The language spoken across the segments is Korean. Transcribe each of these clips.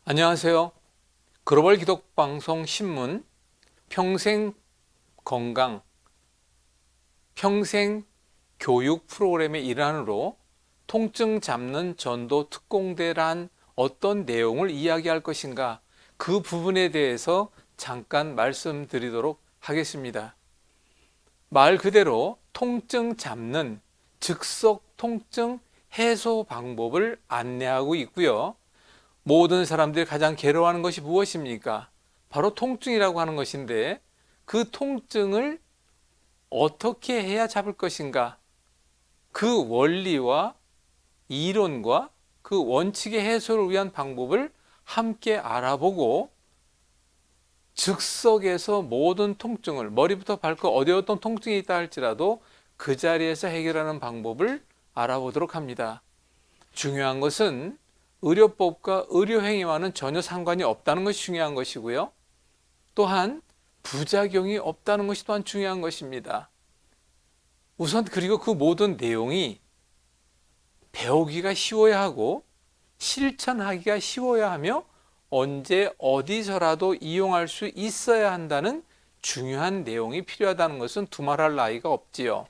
안녕하세요. 글로벌 기독방송 신문 평생 건강, 평생 교육 프로그램의 일환으로 통증 잡는 전도 특공대란 어떤 내용을 이야기할 것인가, 그 부분에 대해서 잠깐 말씀드리도록 하겠습니다. 말 그대로 통증 잡는 즉석 통증 해소 방법을 안내하고 있고요. 모든 사람들이 가장 괴로워하는 것이 무엇입니까? 바로 통증이라고 하는 것인데, 그 통증을 어떻게 해야 잡을 것인가? 그 원리와 이론과 그 원칙의 해소를 위한 방법을 함께 알아보고, 즉석에서 모든 통증을 머리부터 발끝 어디 어떤 통증이 있다 할지라도 그 자리에서 해결하는 방법을 알아보도록 합니다. 중요한 것은 의료법과 의료행위와는 전혀 상관이 없다는 것이 중요한 것이고요. 또한 부작용이 없다는 것이 또한 중요한 것입니다. 우선 그리고 그 모든 내용이 배우기가 쉬워야 하고 실천하기가 쉬워야 하며 언제 어디서라도 이용할 수 있어야 한다는 중요한 내용이 필요하다는 것은 두말할 나위가 없지요.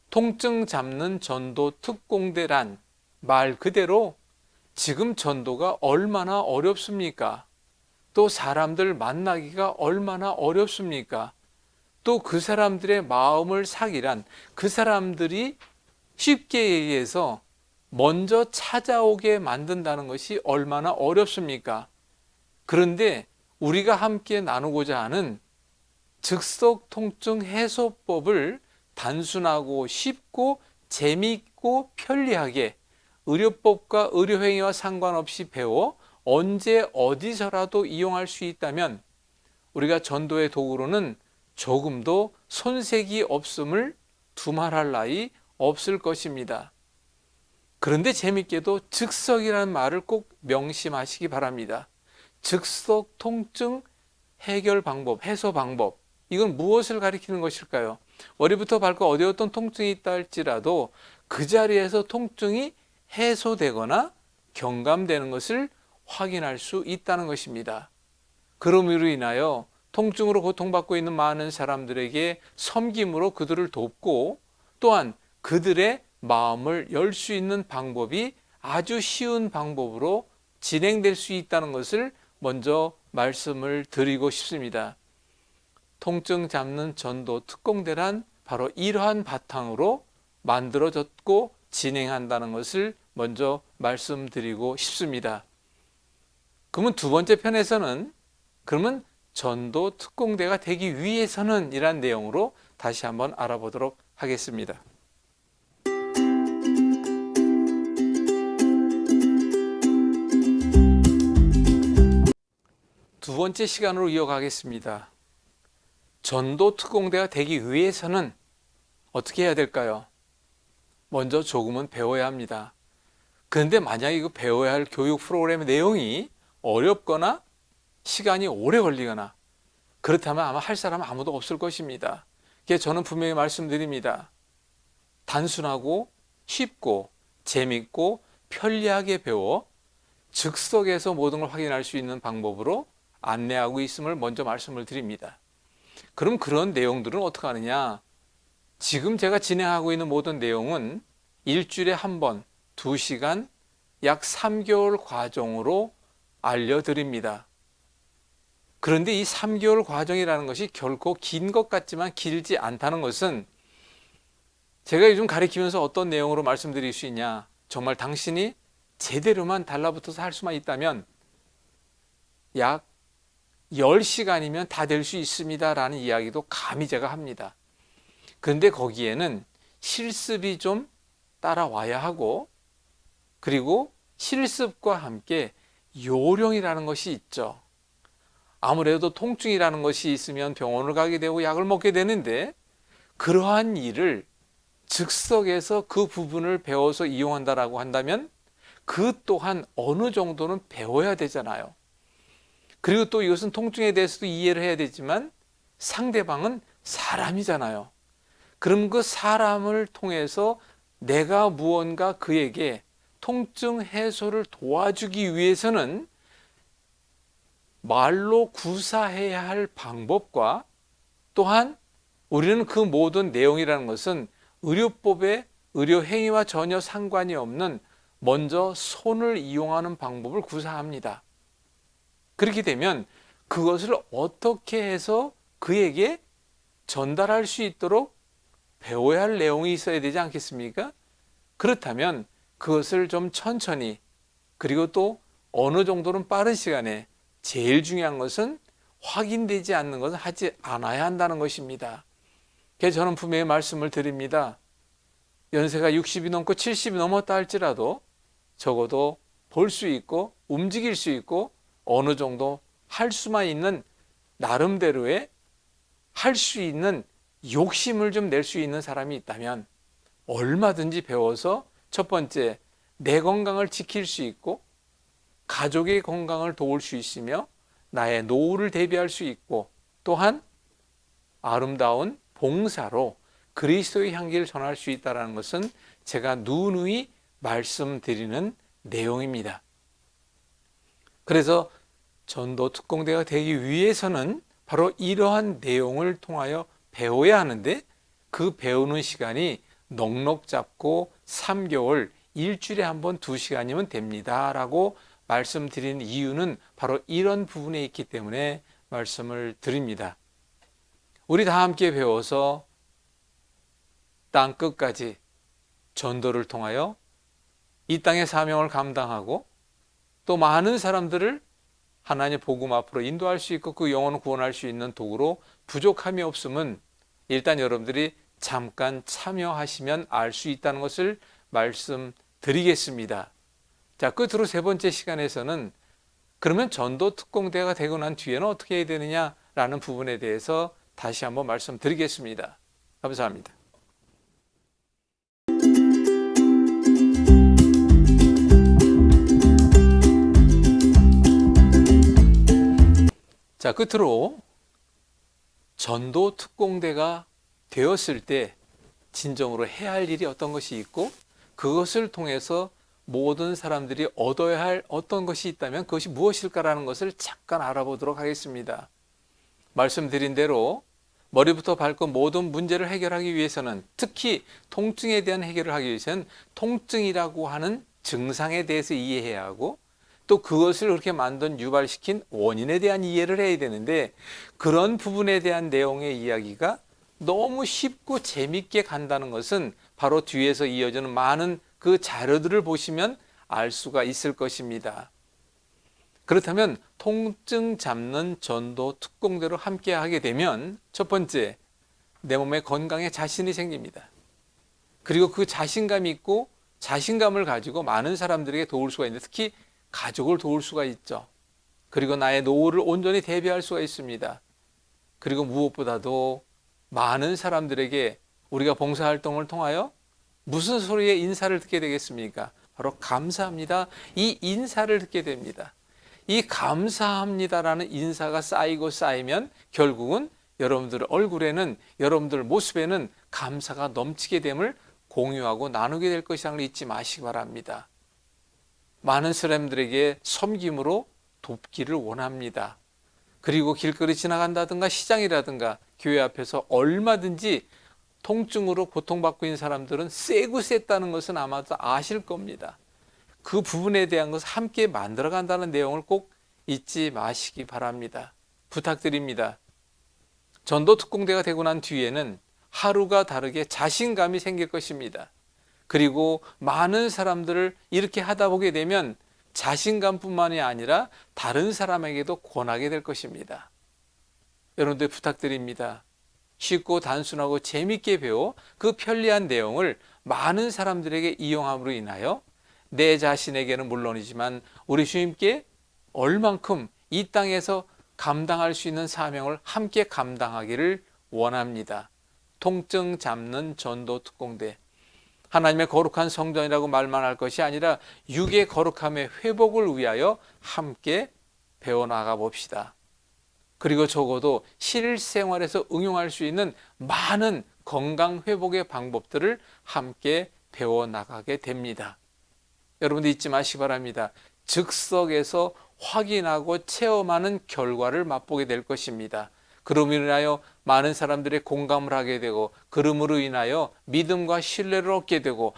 통증 잡는 전도 특공대란 말 그대로 지금 전도가 얼마나 어렵습니까? 또 사람들 만나기가 얼마나 어렵습니까? 또 그 사람들의 마음을 사기란, 그 사람들이 쉽게 얘기해서 먼저 찾아오게 만든다는 것이 얼마나 어렵습니까? 그런데 우리가 함께 나누고자 하는 즉석 통증 해소법을 단순하고 쉽고 재미있고 편리하게 의료법과 의료행위와 상관없이 배워 언제 어디서라도 이용할 수 있다면 우리가 전도의 도구로는 조금도 손색이 없음을 두말할 나위 없을 것입니다. 그런데 재밌게도 즉석이라는 말을 꼭 명심하시기 바랍니다. 즉석 통증 해결 방법, 해소 방법, 이건 무엇을 가리키는 것일까요? 머리부터 발끝 어디 어떤 통증이 있다 할지라도 그 자리에서 통증이 해소되거나 경감되는 것을 확인할 수 있다는 것입니다. 그럼으로 인하여 통증으로 고통받고 있는 많은 사람들에게 섬김으로 그들을 돕고, 또한 그들의 마음을 열 수 있는 방법이 아주 쉬운 방법으로 진행될 수 있다는 것을 먼저 말씀을 드리고 싶습니다. 통증 잡는 전도 특공대란 바로 이러한 바탕으로 만들어졌고 진행한다는 것을 먼저 말씀드리고 싶습니다. 그러면 두 번째 편에서는 그러면 전도 특공대가 되기 위해서는 이란 내용으로 다시 한번 알아보도록 하겠습니다. 두 번째 시간으로 이어가겠습니다. 전도 특공대가 되기 위해서는 어떻게 해야 될까요? 먼저 조금은 배워야 합니다. 그런데 만약에 이거 배워야 할 교육 프로그램의 내용이 어렵거나 시간이 오래 걸리거나 그렇다면 아마 할 사람은 아무도 없을 것입니다. 그래서 저는 분명히 말씀드립니다. 단순하고 쉽고 재밌고 편리하게 배워 즉석에서 모든 걸 확인할 수 있는 방법으로 안내하고 있음을 먼저 말씀을 드립니다. 그럼 그런 내용들은 어떻게 하느냐? 지금 제가 진행하고 있는 모든 내용은 일주일에 한 번, 2시간, 약 3개월 과정으로 알려드립니다. 그런데 이 3개월 과정이라는 것이 결코 긴 것 같지만 길지 않다는 것은 제가 요즘 가르치면서 어떤 내용으로 말씀드릴 수 있냐? 정말 당신이 제대로만 달라붙어서 할 수만 있다면 약 10시간이면 다 될 수 있습니다 라는 이야기도 감히 제가 합니다. 그런데 거기에는 실습이 좀 따라와야 하고, 그리고 실습과 함께 요령이라는 것이 있죠. 아무래도 통증이라는 것이 있으면 병원을 가게 되고 약을 먹게 되는데, 그러한 일을 즉석에서 그 부분을 배워서 이용한다라고 한다면 그 또한 어느 정도는 배워야 되잖아요. 그리고 또 이것은 통증에 대해서도 이해를 해야 되지만 상대방은 사람이잖아요. 그럼 그 사람을 통해서 내가 무언가 그에게 통증 해소를 도와주기 위해서는 말로 구사해야 할 방법과 또한 우리는 그 모든 내용이라는 것은 의료법의 의료 행위와 전혀 상관이 없는 먼저 손을 이용하는 방법을 구사합니다. 그렇게 되면 그것을 어떻게 해서 그에게 전달할 수 있도록 배워야 할 내용이 있어야 되지 않겠습니까? 그렇다면 그것을 좀 천천히, 그리고 또 어느 정도는 빠른 시간에, 제일 중요한 것은 확인되지 않는 것은 하지 않아야 한다는 것입니다. 그래서 저는 분명히 말씀을 드립니다. 연세가 60이 넘고 70이 넘었다 할지라도 적어도 볼 수 있고 움직일 수 있고 어느 정도 할 수만 있는, 나름대로의 할 수 있는 욕심을 좀 낼 수 있는 사람이 있다면 얼마든지 배워서 첫 번째, 내 건강을 지킬 수 있고 가족의 건강을 도울 수 있으며 나의 노후를 대비할 수 있고 또한 아름다운 봉사로 그리스도의 향기를 전할 수 있다는 것은 제가 누누이 말씀드리는 내용입니다. 그래서 전도 특공대가 되기 위해서는 바로 이러한 내용을 통하여 배워야 하는데, 그 배우는 시간이 넉넉 잡고 3개월, 일주일에 한 번 2시간이면 됩니다 라고 말씀드린 이유는 바로 이런 부분에 있기 때문에 말씀을 드립니다. 우리 다 함께 배워서 땅 끝까지 전도를 통하여 이 땅의 사명을 감당하고 또 많은 사람들을 하나님의 복음 앞으로 인도할 수 있고 그 영혼을 구원할 수 있는 도구로 부족함이 없음은 일단 여러분들이 잠깐 참여하시면 알 수 있다는 것을 말씀드리겠습니다. 자, 끝으로 세 번째 시간에서는 그러면 전도 특공대가 되고 난 뒤에는 어떻게 해야 되느냐라는 부분에 대해서 다시 한번 말씀드리겠습니다. 감사합니다. 자, 끝으로 전도 특공대가 되었을 때 진정으로 해야 할 일이 어떤 것이 있고 그것을 통해서 모든 사람들이 얻어야 할 어떤 것이 있다면 그것이 무엇일까라는 것을 잠깐 알아보도록 하겠습니다. 말씀드린 대로 머리부터 발끝 모든 문제를 해결하기 위해서는, 특히 통증에 대한 해결을 하기 위해서는 통증이라고 하는 증상에 대해서 이해해야 하고 또 그것을 그렇게 만든 유발시킨 원인에 대한 이해를 해야 되는데, 그런 부분에 대한 내용의 이야기가 너무 쉽고 재밌게 간다는 것은 바로 뒤에서 이어지는 많은 그 자료들을 보시면 알 수가 있을 것입니다. 그렇다면 통증 잡는 전도 특공대로 함께 하게 되면 첫 번째, 내 몸의 건강에 자신이 생깁니다. 그리고 그 자신감이 있고 자신감을 가지고 많은 사람들에게 도울 수가 있는데, 특히 가족을 도울 수가 있죠. 그리고 나의 노후를 온전히 대비할 수가 있습니다. 그리고 무엇보다도 많은 사람들에게 우리가 봉사활동을 통하여 무슨 소리의 인사를 듣게 되겠습니까? 바로 감사합니다. 이 인사를 듣게 됩니다. 이 감사합니다라는 인사가 쌓이고 쌓이면 결국은 여러분들 얼굴에는, 여러분들 모습에는 감사가 넘치게 됨을 공유하고 나누게 될 것이라는 걸 잊지 마시기 바랍니다. 많은 사람들에게 섬김으로 돕기를 원합니다. 그리고 길거리 지나간다든가 시장이라든가 교회 앞에서 얼마든지 통증으로 고통받고 있는 사람들은 세고 셌다는 것은 아마도 아실 겁니다. 그 부분에 대한 것을 함께 만들어간다는 내용을 꼭 잊지 마시기 바랍니다. 부탁드립니다. 전도 특공대가 되고 난 뒤에는 하루가 다르게 자신감이 생길 것입니다. 그리고 많은 사람들을 이렇게 하다 보게 되면 자신감뿐만이 아니라 다른 사람에게도 권하게 될 것입니다. 여러분들 부탁드립니다. 쉽고 단순하고 재밌게 배워 그 편리한 내용을 많은 사람들에게 이용함으로 인하여 내 자신에게는 물론이지만 우리 주님께 얼만큼 이 땅에서 감당할 수 있는 사명을 함께 감당하기를 원합니다. 통증 잡는 전도 특공대. 하나님의 거룩한 성전이라고 말만 할 것이 아니라 육의 거룩함의 회복을 위하여 함께 배워나가 봅시다. 그리고 적어도 실생활에서 응용할 수 있는 많은 건강 회복의 방법들을 함께 배워나가게 됩니다. 여러분들 잊지 마시기 바랍니다. 즉석에서 확인하고 체험하는 결과를 맛보게 될 것입니다. 그럼으로 인하여 많은 사람들의 공감을 하게 되고, 그럼으로 인하여 믿음과 신뢰를 얻게 되고,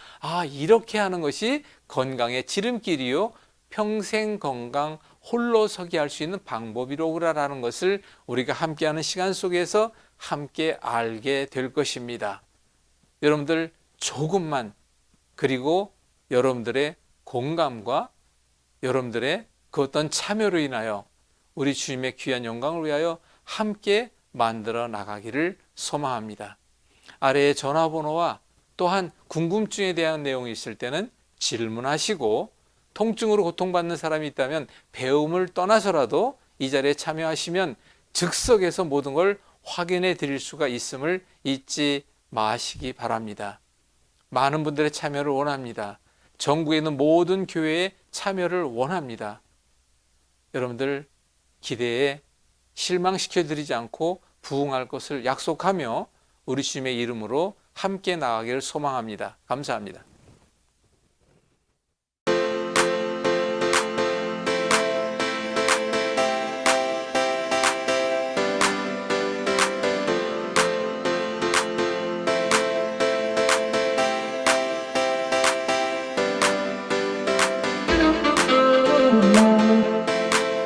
이렇게 하는 것이 건강의 지름길이요, 평생 건강 홀로 서게 할 수 있는 방법이로구나라는 것을 우리가 함께하는 시간 속에서 함께 알게 될 것입니다. 여러분들 조금만, 그리고 여러분들의 공감과 여러분들의 그 어떤 참여로 인하여 우리 주님의 귀한 영광을 위하여 함께 만들어 나가기를 소망합니다. 아래에 전화번호와 또한 궁금증에 대한 내용이 있을 때는 질문하시고, 통증으로 고통받는 사람이 있다면 배움을 떠나서라도 이 자리에 참여하시면 즉석에서 모든 걸 확인해 드릴 수가 있음을 잊지 마시기 바랍니다. 많은 분들의 참여를 원합니다. 전국에 있는 모든 교회의 참여를 원합니다. 여러분들 기대에 실망시켜 드리지 않고 부응할 것을 약속하며 우리 주님의 이름으로 함께 나가기를 소망합니다. 감사합니다.